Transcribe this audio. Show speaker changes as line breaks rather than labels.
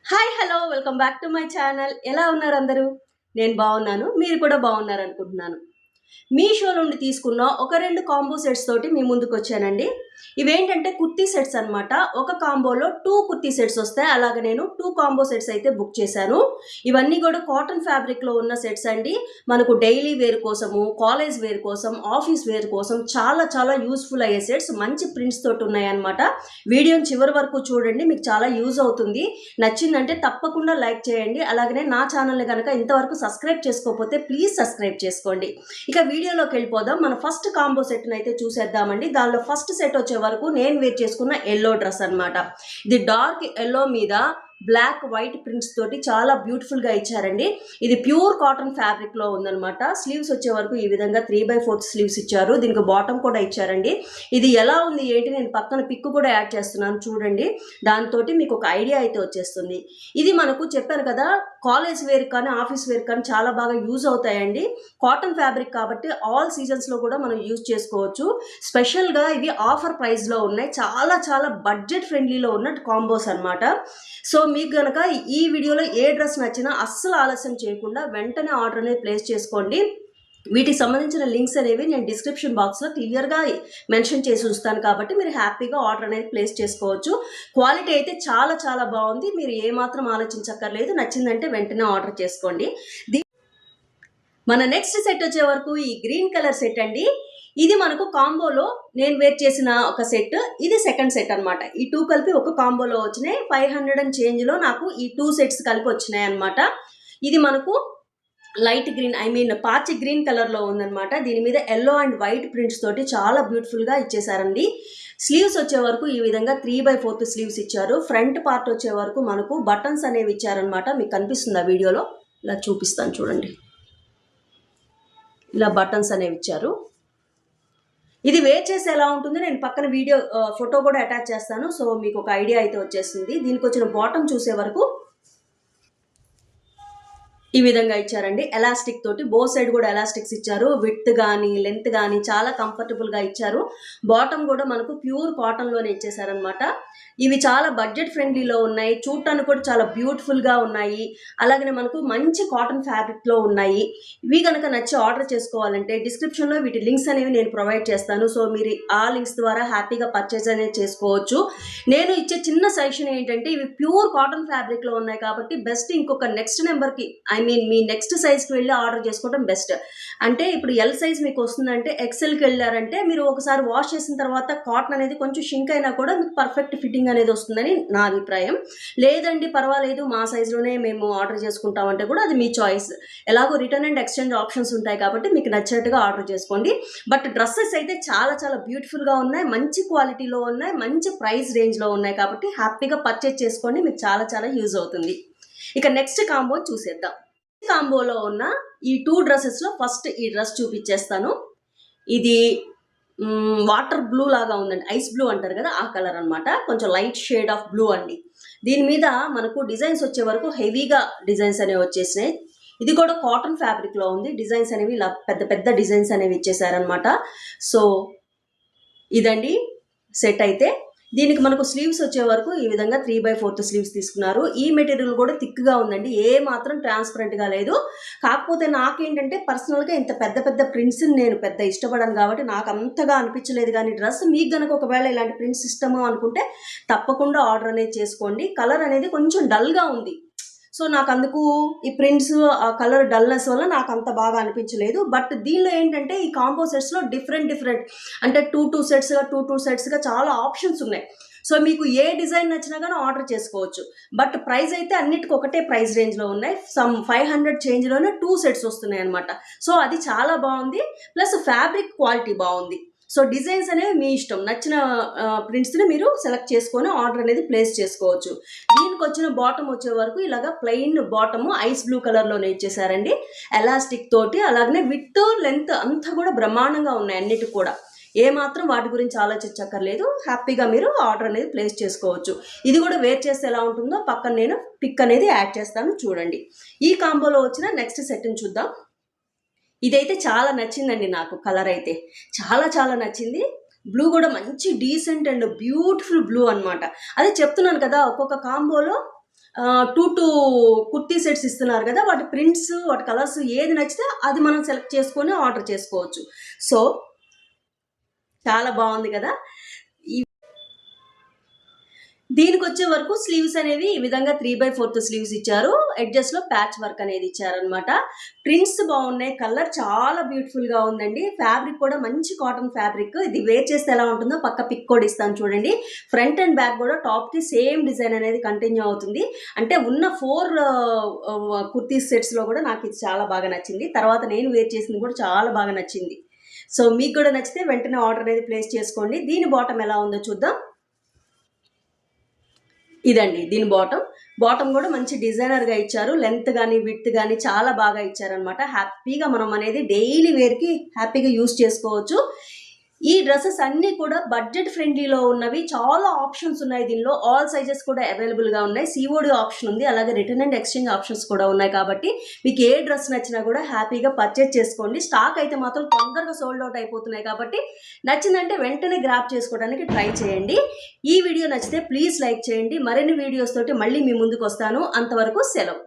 Hi hello welcome back to my channel. ఎలా ఉన్నారు అందరూ? నేను బాగున్నాను, మీరు కూడా బాగున్నారు అనుకుంటున్నాను. మీషో నుండి తీసుకున్న ఒక 2 కాంబో సెట్స్ తోటి మీ ముందుకొచ్చానండి. ఇవేంటంటే కుర్తీ సెట్స్ అనమాట. ఒక కాంబోలో 2 కుర్తీ సెట్స్ వస్తాయి. అలాగే నేను 2 కాంబో సెట్స్ అయితే బుక్ చేశాను. ఇవన్నీ కూడా కాటన్ ఫ్యాబ్రిక్‌లో ఉన్న సెట్స్ అండి. మనకు డైలీ వేర్ కోసము, కాలేజ్ వేర్ కోసం, ఆఫీస్ వేర్ కోసం చాలా చాలా యూజ్‌ఫుల్ అయ్యే సెట్స్ మంచి ప్రింట్స్ తోటి ఉన్నాయన్నమాట. వీడియోని చివరి వరకు చూడండి, మీకు చాలా యూజ్ అవుతుంది. నచ్చిందంటే తప్పకుండా లైక్ చేయండి. అలాగనే నా ఛానల్‌ని గనక ఇంతవరకు సబ్స్క్రైబ్ చేసుకోకపోతే ప్లీజ్ సబ్స్క్రైబ్ చేసుకోండి. ఇక వీడియోలోకి వెళ్ళిపోదాం. మన ఫస్ట్ కాంబో సెట్‌ని అయితే చూసేద్దామండి. దానిలో ఫస్ట్ సెట్ వచ్చే వరకు నేను వేర్ చేసుకున్న యెల్లో డ్రెస్ అన్నమాట. ఇది డార్క్ యెల్లో మీద బ్లాక్ వైట్ ప్రింట్స్ తోటి చాలా బ్యూటిఫుల్గా ఇచ్చారండి. ఇది ప్యూర్ కాటన్ ఫ్యాబ్రిక్లో ఉందన్నమాట. స్లీవ్స్ వచ్చే వరకు ఈ విధంగా 3/4 స్లీవ్స్ ఇచ్చారు. దీనికి బాటమ్ కూడా ఇచ్చారండి. ఇది ఎలా ఉంది ఏంటి నేను పక్కన పిక్ కూడా యాడ్ చేస్తున్నాను చూడండి. దాంతో మీకు ఒక ఐడియా అయితే వచ్చేస్తుంది. ఇది మనకు చెప్పాను కదా, కాలేజ్ వేర్ కానీ ఆఫీస్ వేర్ కానీ చాలా బాగా యూజ్ అవుతాయండి. కాటన్ ఫ్యాబ్రిక్ కాబట్టి ఆల్ సీజన్స్లో కూడా మనం యూజ్ చేసుకోవచ్చు. స్పెషల్గా ఇవి ఆఫర్ ప్రైస్లో ఉన్నాయి. చాలా చాలా బడ్జెట్ ఫ్రెండ్లీలో ఉన్న కాంబోస్ అనమాట. సో మీకు కనుక ఈ వీడియోలో ఏ డ్రెస్ నచ్చినా అస్సలు ఆలస్యం చేయకుండా వెంటనే ఆర్డర్ అనేది ప్లేస్ చేసుకోండి. వీటికి సంబంధించిన లింక్స్ అనేవి నేను డిస్క్రిప్షన్ బాక్స్లో క్లియర్గా మెన్షన్ చేసి ఉంచుతాను కాబట్టి మీరు హ్యాపీగా ఆర్డర్ అనేది ప్లేస్ చేసుకోవచ్చు. క్వాలిటీ అయితే చాలా చాలా బాగుంది. మీరు ఏమాత్రం ఆలోచించక్కర్లేదు. నచ్చిందంటే వెంటనే ఆర్డర్ చేసుకోండి. మన నెక్స్ట్ సెట్ వచ్చే వరకు ఈ గ్రీన్ కలర్ సెట్ అండి. ఇది మనకు కాంబోలో నేను వేర్ చేసిన ఒక సెట్. ఇది సెకండ్ సెట్ అనమాట. ఈ 2 కలిపి ఒక కాంబోలో వచ్చినాయి. 500 అండ్ చేంజ్లో నాకు ఈ 2 సెట్స్ కలిపి వచ్చినాయి అనమాట. ఇది మనకు లైట్ గ్రీన్ పాచి గ్రీన్ కలర్లో ఉందన్నమాట. దీని మీద ఎల్లో అండ్ వైట్ ప్రింట్స్ తోటి చాలా బ్యూటిఫుల్గా ఇచ్చేసారండి. స్లీవ్స్ వచ్చే వరకు ఈ విధంగా 3/4 స్లీవ్స్ ఇచ్చారు. ఫ్రంట్ పార్ట్ వచ్చే వరకు మనకు బటన్స్ అనేవి ఇచ్చారనమాట. మీకు కనిపిస్తుంది ఆ వీడియోలో, ఇలా చూపిస్తాను చూడండి. ఇలా బటన్స్ అనేవి ఇచ్చారు. ఇది వేర్ చేసి ఎలా ఉంటుంది నేను పక్కన వీడియో ఫోటో కూడా అటాచ్ చేస్తాను. సో మీకు ఒక ఐడియా అయితే వచ్చేస్తుంది. దీనికి వచ్చిన బాటమ్ చూసే వరకు ఈ విధంగా ఇచ్చారండి. ఎలాస్టిక్ తోటి బోత్ సైడ్ కూడా ఎలాస్టిక్స్ ఇచ్చారు. విడ్త్ కానీ లెంత్ కానీ చాలా కంఫర్టబుల్గా ఇచ్చారు. బాటమ్ కూడా మనకు ప్యూర్ కాటన్లోనే ఇచ్చేసారనమాట. ఇవి చాలా బడ్జెట్ ఫ్రెండ్లీలో ఉన్నాయి. చూడటానికి కూడా చాలా బ్యూటిఫుల్గా ఉన్నాయి. అలాగనే మనకు మంచి కాటన్ ఫ్యాబ్రిక్లో ఉన్నాయి. ఇవి కనుక నచ్చి ఆర్డర్ చేసుకోవాలంటే డిస్క్రిప్షన్లో వీటి లింక్స్ అనేవి నేను ప్రొవైడ్ చేస్తాను. సో మీరు ఆ లింక్స్ ద్వారా హ్యాపీగా పర్చేజ్ అనేది చేసుకోవచ్చు. నేను ఇచ్చే చిన్న సజెషన్ ఏంటంటే ఇవి ప్యూర్ కాటన్ ఫ్యాబ్రిక్లో ఉన్నాయి కాబట్టి బెస్ట్ ఇంకొక నెక్స్ట్ నెంబర్కి మీ నెక్స్ట్ సైజ్కి వెళ్ళి ఆర్డర్ చేసుకోవడం బెస్ట్. అంటే ఇప్పుడు ఎల్ సైజ్ మీకు వస్తుందంటే ఎక్సెల్కి వెళ్ళారంటే మీరు ఒకసారి వాష్ చేసిన తర్వాత కాటన్ అనేది కొంచెం షింక్ అయినా కూడా మీకు పర్ఫెక్ట్ ఫిట్టింగ్ అనేది వస్తుందని నా అభిప్రాయం. లేదండి పర్వాలేదు మా సైజులోనే మేము ఆర్డర్ చేసుకుంటామంటే కూడా అది మీ చాయిస్. ఎలాగో రిటర్న్ అండ్ ఎక్స్చేంజ్ ఆప్షన్స్ ఉంటాయి కాబట్టి మీకు నచ్చినట్టుగా ఆర్డర్ చేసుకోండి. బట్ డ్రెస్సెస్ అయితే చాలా చాలా బ్యూటిఫుల్గా ఉన్నాయి, మంచి క్వాలిటీలో ఉన్నాయి, మంచి ప్రైస్ రేంజ్లో ఉన్నాయి కాబట్టి హ్యాపీగా పర్చేజ్ చేసుకోండి. మీకు చాలా చాలా యూజ్ అవుతుంది. ఇక నెక్స్ట్ కాంబో చూసేద్దాం. కాంబోలో ఉన్న ఈ 2 డ్రెస్సెస్లో ఫస్ట్ ఈ డ్రెస్ చూపించేస్తాను. ఇది వాటర్ బ్లూ లాగా ఉందండి. ఐస్ బ్లూ అంటారు కదా, ఆ కలర్ అనమాట. కొంచెం లైట్ షేడ్ ఆఫ్ బ్లూ అండి. దీని మీద మనకు డిజైన్స్ వచ్చే వరకు హెవీగా డిజైన్స్ అనేవి వచ్చేసినాయి. ఇది కూడా కాటన్ ఫ్యాబ్రిక్లో ఉంది. డిజైన్స్ అనేవి ఇలా పెద్ద పెద్ద డిజైన్స్ అనేవి ఇచ్చేసారనమాట. సో ఇదండి సెట్ అయితే. దీనికి మనకు స్లీవ్స్ వచ్చే వరకు ఈ విధంగా 3/4 స్లీవ్స్ తీసుకున్నారు. ఈ మెటీరియల్ కూడా థిక్గా ఉందండి, ఏ మాత్రం ట్రాన్స్పరెంట్గా లేదు. కాకపోతే నాకేంటంటే పర్సనల్గా ఇంత పెద్ద పెద్ద ప్రింట్స్ని నేను పెద్ద ఇష్టపడను కాబట్టి నాకు అంతగా అనిపించలేదు. కానీ డ్రెస్ మీకు కనుక ఒకవేళ ఇలాంటి ప్రింట్స్ ఇష్టము అనుకుంటే తప్పకుండా ఆర్డర్ అనేది చేసుకోండి. కలర్ అనేది కొంచెం డల్గా ఉంది. సో నాకు అందుకు ఈ ప్రింట్స్ ఆ కలర్ డల్నెస్ వల్ల నాకు అంత బాగా అనిపించలేదు. బట్ దీనిలో ఏంటంటే ఈ కాంబో సెట్స్లో డిఫరెంట్ అంటే 2 సెట్స్గా చాలా ఆప్షన్స్ ఉన్నాయి. సో మీకు ఏ డిజైన్ నచ్చినా కానీ ఆర్డర్ చేసుకోవచ్చు. బట్ ప్రైస్ అయితే అన్నిటికీ ఒకటే ప్రైస్ రేంజ్లో ఉన్నాయి. సమ్ 500 చేంజ్లోనే 2 సెట్స్ వస్తున్నాయి అనమాట. సో అది చాలా బాగుంది. ప్లస్ ఫ్యాబ్రిక్ క్వాలిటీ బాగుంది. సో డిజైన్స్ అనేవి మీ ఇష్టం, నచ్చిన ప్రింట్స్ని మీరు సెలెక్ట్ చేసుకొని ఆర్డర్ అనేది ప్లేస్ చేసుకోవచ్చు. దీనికి వచ్చిన బాటమ్ వచ్చే వరకు ఇలాగా ప్లెయిన్ బాటము ఐస్ బ్లూ కలర్లోనే ఇచ్చేసారండి. ఎలాస్టిక్ తోటి అలాగనే విత్ లెంత్ అంతా కూడా బ్రహ్మాండంగా ఉన్నాయి అన్నిటికి కూడా. ఏమాత్రం వాటి గురించి ఆలోచించక్కర్లేదు. హ్యాపీగా మీరు ఆర్డర్ అనేది ప్లేస్ చేసుకోవచ్చు. ఇది కూడా వేర్ చేస్తే ఎలా ఉంటుందో పక్కన నేను పిక్ అనేది యాడ్ చేస్తాను చూడండి. ఈ కాంబోలో వచ్చిన నెక్స్ట్ సెట్ని చూద్దాం. ఇదైతే చాలా నచ్చిందండి నాకు. కలర్ అయితే చాలా చాలా నచ్చింది. బ్లూ కూడా మంచి డీసెంట్ అండ్ బ్యూటిఫుల్ బ్లూ అనమాట. అదే చెప్తున్నాను కదా, ఒక్కొక్క కాంబోలో 2 కుర్తీ సెట్స్ ఇస్తున్నారు కదా, వాటి ప్రింట్స్, వాటి కలర్స్ ఏది నచ్చితే అది మనం సెలెక్ట్ చేసుకొని ఆర్డర్ చేసుకోవచ్చు. సో చాలా బాగుంది కదా. దీనికి వచ్చే వరకు స్లీవ్స్ అనేవి ఈ విధంగా 3/4 స్లీవ్స్ ఇచ్చారు. ఎడ్జెస్ లో ప్యాచ్ వర్క్ అనేది ఇచ్చారనమాట. ప్రింట్స్ బాగున్నాయి, కలర్ చాలా బ్యూటిఫుల్ గా ఉందండి. ఫ్యాబ్రిక్ కూడా మంచి కాటన్ ఫ్యాబ్రిక్. ఇది వేర్ చేస్తే ఎలా ఉంటుందో పక్క పిక్ కూడా ఇస్తాను చూడండి. ఫ్రంట్ అండ్ బ్యాక్ కూడా టాప్ కి సేమ్ డిజైన్ అనేది కంటిన్యూ అవుతుంది. అంటే ఉన్న 4 కుర్తీ సెట్స్ లో కూడా నాకు ఇది చాలా బాగా నచ్చింది. తర్వాత నేను వేర్ చేసింది కూడా చాలా బాగా నచ్చింది. సో మీకు కూడా నచ్చితే వెంటనే ఆర్డర్ అనేది ప్లేస్ చేసుకోండి. దీని బాటమ్ ఎలా ఉందో చూద్దాం. ఇదండి దీని బాటమ్ కూడా మంచి డిజైనర్గా ఇచ్చారు. లెంత్ కానీ విడ్త్ కానీ చాలా బాగా ఇచ్చారనమాట. హ్యాపీగా మనం అనేది డైలీ వేర్కి హ్యాపీగా యూస్ చేసుకోవచ్చు. ఈ డ్రెస్సెస్ అన్నీ కూడా బడ్జెట్ ఫ్రెండ్లీలో ఉన్నవి. చాలా ఆప్షన్స్ ఉన్నాయి దీనిలో. ఆల్ సైజెస్ కూడా అవైలబుల్గా ఉన్నాయి. సిఓడి ఆప్షన్ ఉంది, అలాగే రిటర్న్ అండ్ ఎక్స్చేంజ్ ఆప్షన్స్ కూడా ఉన్నాయి. కాబట్టి మీకు ఏ డ్రెస్ నచ్చినా కూడా హ్యాపీగా పర్చేజ్ చేసుకోండి. స్టాక్ అయితే మాత్రం తొందరగా సోల్డ్ అవుట్ అయిపోతున్నాయి. కాబట్టి నచ్చిందంటే వెంటనే గ్రాప్ చేసుకోవడానికి ట్రై చేయండి. ఈ వీడియో నచ్చితే ప్లీజ్ లైక్ చేయండి. మరిన్ని వీడియోస్ తోటి మళ్ళీ మీ ముందుకు వస్తాను. అంతవరకు సెలవు.